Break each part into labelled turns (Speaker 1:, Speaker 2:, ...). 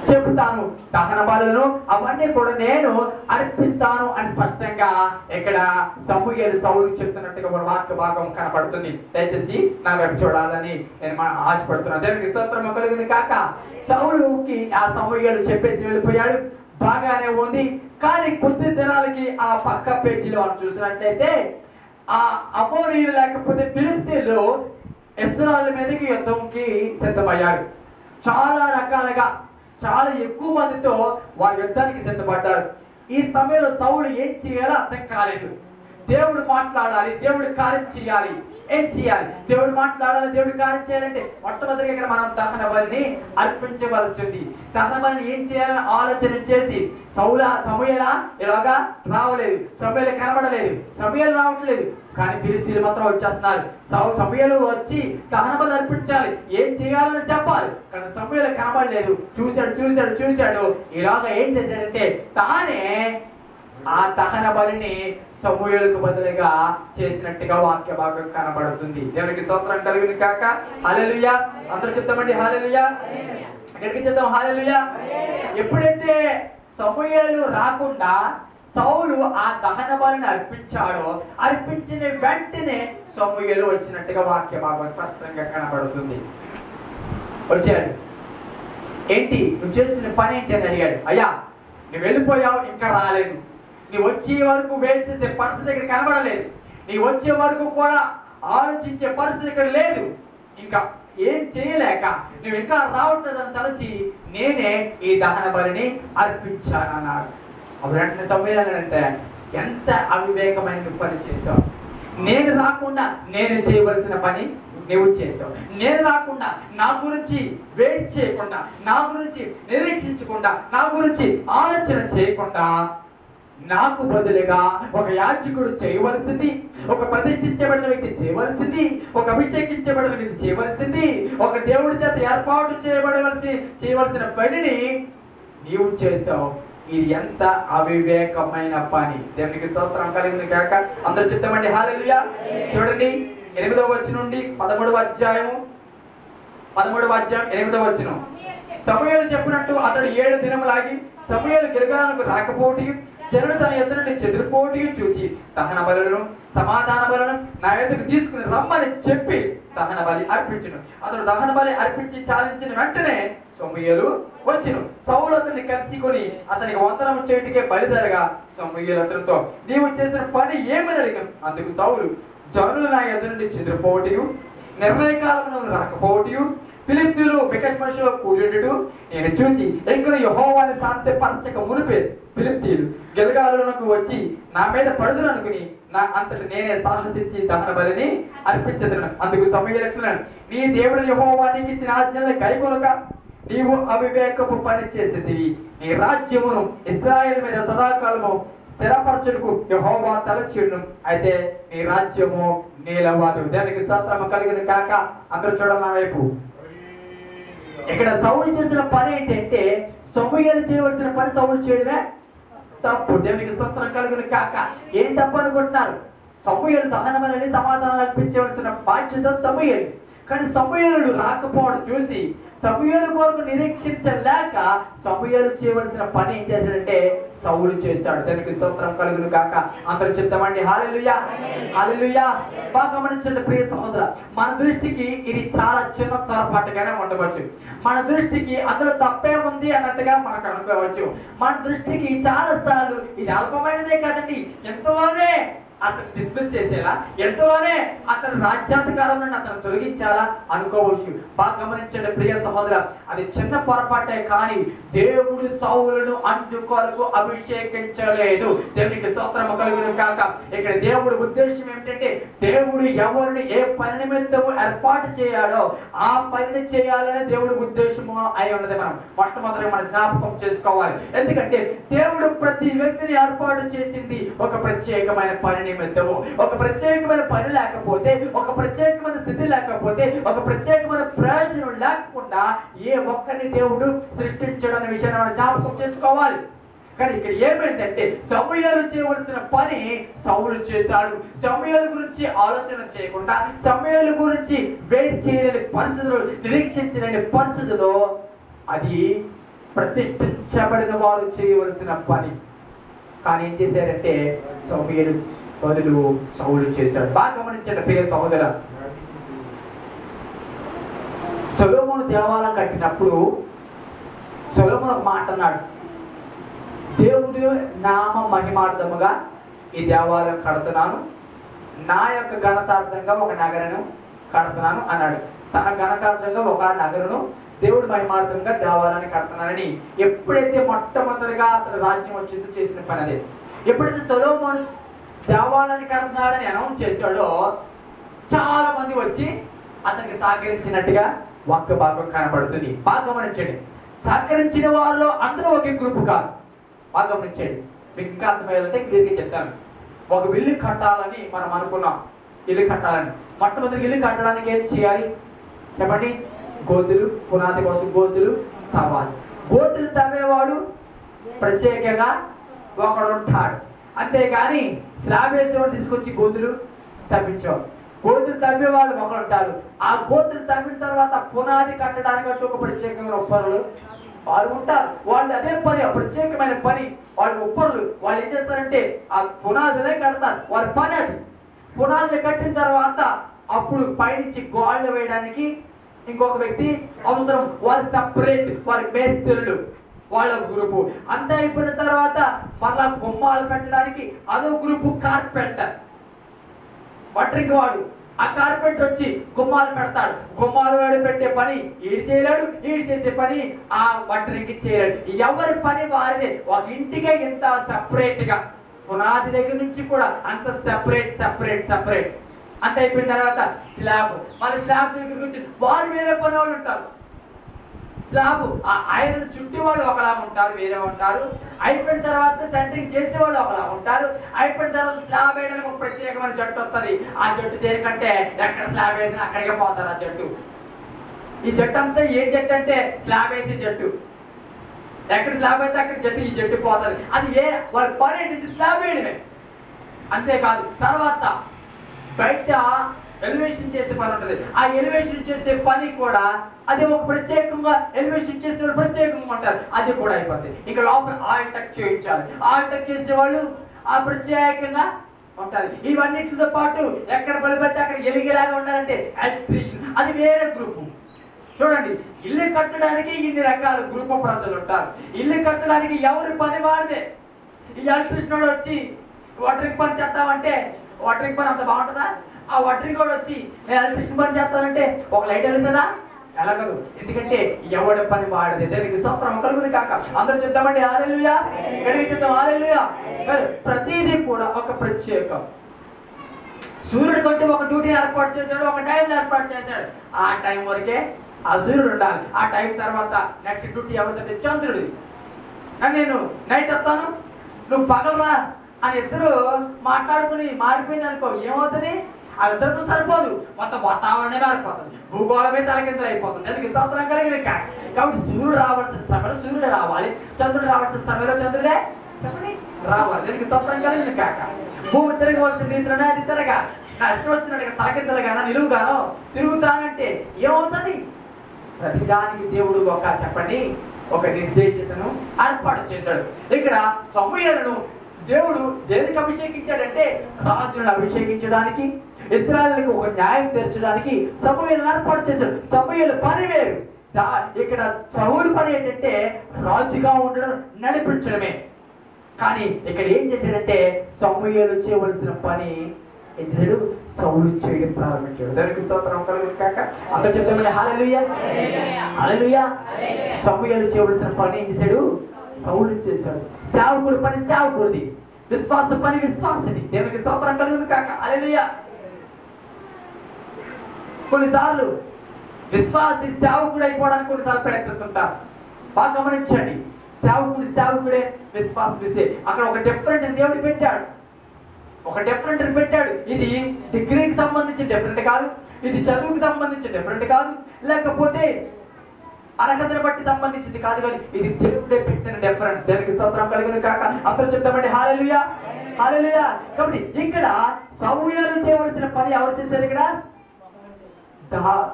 Speaker 1: చెబుతాను, దహన బలులను అవన్నీ కూడా నేను అర్పిస్తాను అని స్పష్టంగా ఇక్కడ సమూయేలు సౌలు చెప్తున్నట్టుగా మన వాక్య భాగం కనపడుతుంది. దయచేసి నా వైపు చూడాలని నేను ఆశపడుతున్నాను. దేవునికి స్తోత్రం కలుగుతుంది కాక. సౌలుకి ఆ సమూయేలు చెప్పేసి వెళ్ళిపోయాడు, బాగానే ఉంది. కానీ కొద్ది దినాలకి ఆ పక్క పేజీలో మనం చూసినట్లయితే ఆ అమోరీయులు లేకపోతే ఫిలిష్తీయులు ఇశ్రాయేలు మీదకి యుద్ధంకి సిద్ధమయ్యారు. చాలా రకాలుగా చాలా ఎక్కువ మందితో వారు యుద్ధానికి సిద్ధపడ్డారు. ఈ సమయంలో సౌలు ఏం చేయాలో అర్థం కాలేదు. దేవుడు మాట్లాడాలి, దేవుడు కార్యం చేయాలి, ఏం చేయాలి? దేవుడు మాట్లాడాలి, దేవుడు కార్యం చేయాలంటే మొట్టమొదటిగా ఇక్కడ మనం దహన బలిని అర్పించవలసి ఉంది. దహన బలిని ఏం చేయాలని ఆలోచన చేసి సమూయేలా ఇలాగా రావలేదు, సమూయేలు కనబడలేదు, సమూయేలు రావట్లేదు. కానీ ఫిలిష్తీయులు మాత్రం వచ్చేస్తున్నారు. సమూయేలు వచ్చి దహన బలి అర్పించాలి, ఏం చేయాలని చెప్పాలి. కానీ సమూయేలు కనబడలేదు. చూశాడు. ఇలాగా ఏం చేశాడంటే తానే ఆ దహన బలిని సమూయేలుకు బదులుగా చేసినట్టుగా వాక్య భాగం కనబడుతుంది. దేవునికి స్తోత్రం కలుగును కాక. హల్లెలూయా. అందరూ చెప్తామండి హల్లెలూయా. ఎక్కడికి చెప్తాం హల్లెలూయా. ఎప్పుడైతే సమూయేలు రాకుండా సౌలు ఆ దహన బలిని అర్పించాడో, అర్పించిన వెంటనే సమూయేలు వచ్చినట్టుగా వాక్య భాగం స్పష్టంగా కనబడుతుంది. వచ్చాడు. ఏంటి నువ్వు చేస్తున్న పని ఏంటి అని అడిగాడు. అయ్యా నువ్వు వెళ్ళిపోయావు, ఇంకా రాలేదు. నీ వచ్చే వరకు వెయిట్ చేసే పరిస్థితి ఇక్కడ కనబడలేదు. నీ వచ్చే వరకు కూడా ఆలోచించే పరిస్థితి ఇక్కడ లేదు. ఇంకా ఏం చేయలేక నువ్వు ఇంకా రావట్లేదని తలచి నేనే ఈ దహన బలిని అర్పించానన్నాడు. అప్పుడు వెంటనే సమూయేలంటే ఎంత అవివేకమైన పని చేశావు. నేను రాకుండా నేను చేయవలసిన పని నువ్వు చేస్తావు. నేను రాకుండా నా గురించి వెయిట్ చేయకుండా, నా గురించి నిరీక్షించకుండా, నా గురించి ఆలోచన చేయకుండా నాకు బదులుగా ఒక యాజకుడు చేయవలసింది, ఒక ప్రతిష్ఠించబడిన వ్యక్తి చేయవలసింది, ఒక అభిషేకించబడిన వ్యక్తి చేయవలసింది, ఒక దేవుడి చేత ఏర్పాటు చేయవలసిన పనిని నీవు చేస్తావు. ఇది ఎంత అవివేకమైన పని. దేవునికి స్తోత్రం కలుగును కాక. అందరూ చెప్తామండి హల్లెలూయా. చూడండి 8వ వచనం నుండి 13వ అధ్యాయం 8వ వచనం. సమూయేలు చెప్పినట్టు అతడు 7 దినములాగి సమూయేలు గిల్గాలుకు రాకపోవటి, జనుడు తన యొద్ద నుండి చెదిరిపోవటి చూచి దహన బలులను సమాధాన బలులను నా యొద్దకు తీసుకుని రమ్మని చెప్పి దహన బలి అర్పించును. అతడు దహన బలి అర్పించి చాలించిన వెంటనే సమూయేలు వచ్చును. సౌలు అతన్ని కలుసుకొని అతనికి వందనము చేయుటకే బలిదరగా సమూయేలు అతనితో నీవు చేసిన పని ఏమని అడిగాను. అందుకు సౌలు జనులు నా యొద్ద నుండి చెదిరిపోవటియు, నిర్ణయ కాలమును రాకపోవటియు, ఫిలిష్తీయులు మికమషులో కూడెడు నేను చూచి ఇంకా యెహోవాని శాంతిపరచక మునిపే ఫిలిష్తీయులు గిల్గాలునకు వచ్చి నా మీద పడుదురు అనుకుని నా అంతటి నేనే సాహసించి దహన బలిని అర్పించదును. అందుకు సమూయేలు నీ దేవుడు యెహోవా నీకు ఇచ్చిన ఆజ్ఞలను కైకొనక నీవు అవివేకపు పని చేసేదివి. నీ రాజ్యమును ఇశ్రాయేలు మీద సదాకాలము స్థిరపరచుటకు యెహోవా తలచియును, అయితే నీ రాజ్యము నీలవదు. దానికి స్తోత్రము కలుగును కాక. అందరూ చూడాలి నా వైపు. ఇక్కడ సౌలు చేసిన పని ఏంటంటే సమూయేలు చేయవలసిన పని సౌలు చేయడమే తప్పు. దేవునికి స్తోత్రం కలుగును కాక. ఏం తప్పు అనుకుంటున్నారు? సమూయేలు దహన బలిని సమాధానం అర్పించవలసిన బాధ్యత సమూయేలు. కానీ సమూయేలు రాకపోవడం చూసి సమూయేలు కొరకు నిరీక్షించలేక సమూయేలు చేయవలసిన పని ఏం చేశాడంటే సౌలు చేశాడు. దానికి స్తోత్రం కలుగును కాక. అందరూ చెప్తామండి హల్లెలూయా. హల్లెలూయా. బాగా గమనించండి ప్రియ సహోదర, మన దృష్టికి ఇది చాలా చిన్న పొరపాటుగానే ఉండవచ్చు. మన దృష్టికి అందులో తప్పే ఉంది అన్నట్టుగా మనకు అనుకోవచ్చు. మన దృష్టికి చాలా సార్లు ఇది అల్పమైనదే కాదండి, ఎంతలోనే అతను డిస్మిస్ చేసేలా, ఎంతలోనే అతను రాజ్యాధికారం నుండి అతను తొలగించాలా అనుకోవచ్చు. బాగా గమనించండి ప్రియ సహోదర, అది చిన్న పొరపాటే. కానీ దేవుడు సౌలును అందుకొరకు అభిషేకించలేదు. దేవునికి స్తోత్రము కలుగును కాక. ఇక్కడ దేవుడి ఉద్దేశం ఏమిటంటే దేవుడు ఎవరిని ఏ పని నిమిత్తము ఏర్పాటు చేయాడో ఆ పనిని చేయాలనే దేవుడి ఉద్దేశము అయి ఉన్నది. మొట్టమొదటి మనం జ్ఞాపకం చేసుకోవాలి. ఎందుకంటే దేవుడు ప్రతి వ్యక్తిని ఏర్పాటు చేసింది ఒక ప్రత్యేకమైన పని నిమిత్తము. ఒక ప్రత్యేకమైన పని లేకపోతే, ఒక ప్రత్యేకమైన స్థితి లేకపోతే, ఒక ప్రత్యేకమైన ప్రయోజనం లేకుండా ఏ ఒక్కరిని దేవుడు సృష్టించడం అనే విషయాన్ని మనం జ్ఞాపకం చేసుకోవాలి. కానీ ఇక్కడ ఏమైందంటే సమూయేలు చేయవలసిన పని సౌలు చేశాడు. సమూయేలు గురించి ఆలోచన చేయకుండా, సమూయేలు గురించి వెయిట్ చేయలేని పరిస్థితులు, నిరీక్షించలేని పరిస్థితుల్లో అది ప్రతిష్ఠించబడిన వారు చేయవలసిన పని. కానీ ఏం చేశారంటే సమూయేలు బదులు సౌలు చేశాడు. బాగా గమనించండి ప్రియ సహోదర, సొలొమోను దేవాలయం కట్టినప్పుడు సొలొమోను ఒక మాట అన్నాడు, దేవుడి నామ మహిమార్థముగా ఈ దేవాలయం కడుతున్నాను, నా యొక్క ఘనతార్థంగా ఒక నగరను కడుతున్నాను అన్నాడు. తన ఘనతార్థంగా ఒక నగరును, దేవుడి మహిమార్థంగా దేవాలయాన్ని కడుతున్నానని ఎప్పుడైతే మొట్టమొదటిగా అతను రాజ్యం వచ్చిందో చేసిన పని అదే. ఎప్పుడైతే సొలొమోను దేవాలయాన్ని కడుతున్నాడని అనౌన్స్ చేశాడో చాలా మంది వచ్చి అతనికి సహకరించినట్టుగా వాక్య భాగం కనబడుతుంది. బాగా గమనించండి, సహకరించిన వారిలో అందరూ ఒకే గ్రూపు కాదు. బాగా గమనించండి, మీకు ఇంకా అర్థమయ్యాలంటే క్లియర్గా చెప్తాను. ఒక ఇల్లు కట్టాలని మనం అనుకున్నాం, ఇల్లు కట్టాలని. మొట్టమొదటి ఇల్లు కట్టడానికి ఏం చేయాలి చెప్పండి? గోతులు, పునాది కోసం గోతులు తవ్వాలి. గోతులు తవ్వేవాడు ప్రత్యేకంగా ఒకడు ఉంటాడు, అంతేగాని స్లాబ్ వేసేవాడు తీసుకొచ్చి గోతులు తవ్వించేవాడు. గోతులు తవ్వేవాళ్ళు ఒకరు ఉంటారు. ఆ గోతులు తవ్విన తర్వాత పునాది కట్టడానికి ఒక ప్రత్యేకమైన ఒప్పరులు వాళ్ళు ఉంటారు. వాళ్ళు అదే పని, ప్రత్యేకమైన పని. వాళ్ళు ఒప్పరులు వాళ్ళు ఏం చేస్తారంటే ఆ పునాదులే కడతారు, వారి పని అది. పునాదులు కట్టిన తర్వాత అప్పుడు పైనుంచి గోళ్ళు వేయడానికి ఇంకొక వ్యక్తి అవసరం. వాళ్ళు సపరేట్, వారి మేస్త్రులు, వాళ్ళ గ్రూపు. అంతా అయిపోయిన తర్వాత మళ్ళా గుమ్మాలు పెట్టడానికి అదో గ్రూపు, కార్పెంటర్ వట్రింగ్ వాడు. ఆ కార్పెంటర్ వచ్చి గుమ్మాలు పెడతాడు. గుమ్మాలు వాడు పెట్టే పని ఈడు చేయలేడు, ఈడు చేసే పని ఆ వట్రింగ్ చేయలేడు. ఎవరి పని వారిదే. ఒక ఇంటికే ఇంత సపరేట్ గా, పునాది దగ్గర నుంచి కూడా అంత సపరేట్ సపరేట్ సపరేట్. అంత అయిపోయిన తర్వాత స్లాబ్, మళ్ళీ స్లాబ్ దగ్గరికి వచ్చి వారు వేరే పని వాళ్ళు ఉంటారు. స్లాబ్ ఆ ఐరన్ చుట్టి వాళ్ళు ఒకలా ఉంటారు, వేరే ఉంటారు. అయిపోయిన తర్వాత సెంటరింగ్ చేసే వాళ్ళు ఒకలా ఉంటారు. అయిపోయిన తర్వాత స్లాబ్ వేయడానికి ఒక ప్రత్యేకమైన జట్టు వస్తుంది. ఆ జట్టు దేనికంటే ఎక్కడ స్లాబ్ వేసినా అక్కడికే పోతారు ఆ జట్టు. ఈ జట్టు అంతా ఏ జట్టు అంటే స్లాబ్ వేసే జట్టు. ఎక్కడ స్లాబ్ అయితే అక్కడ జట్టు, ఈ జట్టు పోతుంది. అది వాళ్ళ పని ఏంటంటే స్లాబ్ వేయడమే. అంతేకాదు తర్వాత బయట ఎలివేషన్ చేసే పని ఉంటుంది. ఆ ఎలివేషన్ చేసే పని కూడా అది ఒక ప్రత్యేకంగా, ఎలివేషన్ చేసే వాళ్ళు ప్రత్యేకంగా ఉంటారు, అది కూడా అయిపోతుంది. ఇంకా లోపల ఆయిల్ టచ్ చేయించాలి, ఆయిల్ టచ్ చేసేవాళ్ళు ఆ ప్రత్యేకంగా ఉంటారు. ఇవన్నిటితో పాటు ఎక్కడ బలిపెడితే అక్కడ ఎలిగేలాగా ఉండాలంటే ఎలక్ట్రీషియన్, అది వేరే గ్రూపు. చూడండి, ఇల్లు కట్టడానికి ఇన్ని రకాల గ్రూప్ ప్రజలు ఉంటారు. ఇల్లు కట్టడానికి ఎవరి పని వారిదే. ఈ ఎలక్ట్రీషియన్ వచ్చి వాటరింగ్ పని చేస్తామంటే వాటరింగ్ పని అంత బాగుంటుందా? ఆ వాటరింగ్ కూడా వచ్చి నేను ఎలక్ట్రీషియన్ పని చేస్తానంటే ఒక లైట్ వెళ్తుందా? ఎలాగదు. ఎందుకంటే ఎవడి పని వాడిదే. దానికి స్తోత్రం కలుగుతుంది కాక. అందరూ చెప్తామండి హల్లెలూయా, గట్టిగా చెప్తాం హల్లెలూయా. ప్రతిదీ కూడా ఒక ప్రత్యేకం. సూర్యుడు కంటే ఒక డ్యూటీ ఏర్పాటు చేశాడు, ఒక టైం ఏర్పాటు చేశాడు. ఆ టైం వరకే ఆ సూర్యుడు ఉండాలి. ఆ టైం తర్వాత నెక్స్ట్ డ్యూటీ ఎవరికంటే చంద్రుడు. నేను నైట్ వస్తాను, నువ్వు పగలరా అని ఇద్దరు మాట్లాడుకుని మారిపోయింది అనుకో, ఏమవుతుంది? ఆ ఇద్దరితో సరిపోదు, మొత్తం వాతావరణమే మారిపోతుంది, భూగోళమే తలకిందులు అయిపోతుంది. దానికి స్తోత్రం కలిగిన కాబట్టి సూర్యుడు రావాల్సిన సమయంలో సూర్యుడే రావాలి, చంద్రుడు రావాల్సిన సమయంలో చంద్రుడే చెప్పండి రావాలి. దానికి స్తోత్రం కలిగింది కాక. భూమి తిరగవలసిన రీతిలోనే అది తిరగా, నా ఇష్టం వచ్చినట్టుగా తలకిందలుగానో నిలువుగానో తిరుగుతానంటే ఏమవుతుంది? ప్రతిదానికి దేవుడు ఒక చెప్పండి ఒక నిర్దేశతను ఏర్పాటు చేశాడు. ఇక్కడ సమూయేలును దేవుడు దేనికి అభిషేకించాడంటే రాజులను అభిషేకించడానికి, ఇశ్రాయేలుకు ఒక న్యాయం తీర్చడానికి సమూయేలును ఏర్పాటు చేశాడు. సమూయేలు పని వేరు. ఇక్కడ సౌలు పని ఏంటంటే రాజుగా ఉండడం, నడిపించడమే. కానీ ఇక్కడ ఏం చేశాడంటే సమూయేలు చేయవలసిన పని ఏం చేశాడు? సౌలు చేయడం ప్రారంభించాడు. దానికి స్తోత్రం కలుగును కాక. అందరూ చెప్తామని హల్లెలూయా హల్లెలూయా. సమూయేలు చేయవలసిన పని ఏం చేశాడు? సౌలు చేశాడు. సేవకుడి పని సేవకుడిది, విశ్వాస పని విశ్వాసది. దేవునికి స్తోత్రం కలుగును కాక. హల్లెలూయా. కొన్నిసార్లు విశ్వాసి సేవకుడు అయిపోవడానికి కొన్నిసార్లు ప్రయత్నిస్తుంటారు. బాగా గమనించండి, సేవకుడే విశ్వాస విషయ. అక్కడ ఒక డిఫరెంట్ దేవుడు పెట్టాడు, ఒక డిఫరెంట్ పెట్టాడు. ఇది డిగ్రీకి సంబంధించి డిఫరెంట్ కాదు, ఇది చదువుకి సంబంధించి డిఫరెంట్ కాదు, లేకపోతే అర్హతను బట్టి సంబంధించింది కాదు, కానీ ఇది దేవుడే పెట్టిన డిఫరెన్స్. దానికి స్తోత్రం కలుగును కాక. అందరూ చెప్తామండి హల్లెలూయా హల్లెలూయా. కాబట్టి ఇక్కడ సమూయేలు చేయవలసిన పని ఎవరు చేశారు? ఇక్కడ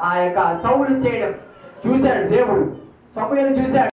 Speaker 1: ఆ యొక్క సౌలు చేయడం చూశాడు దేవుడు. సమూయేలు చూశాడు.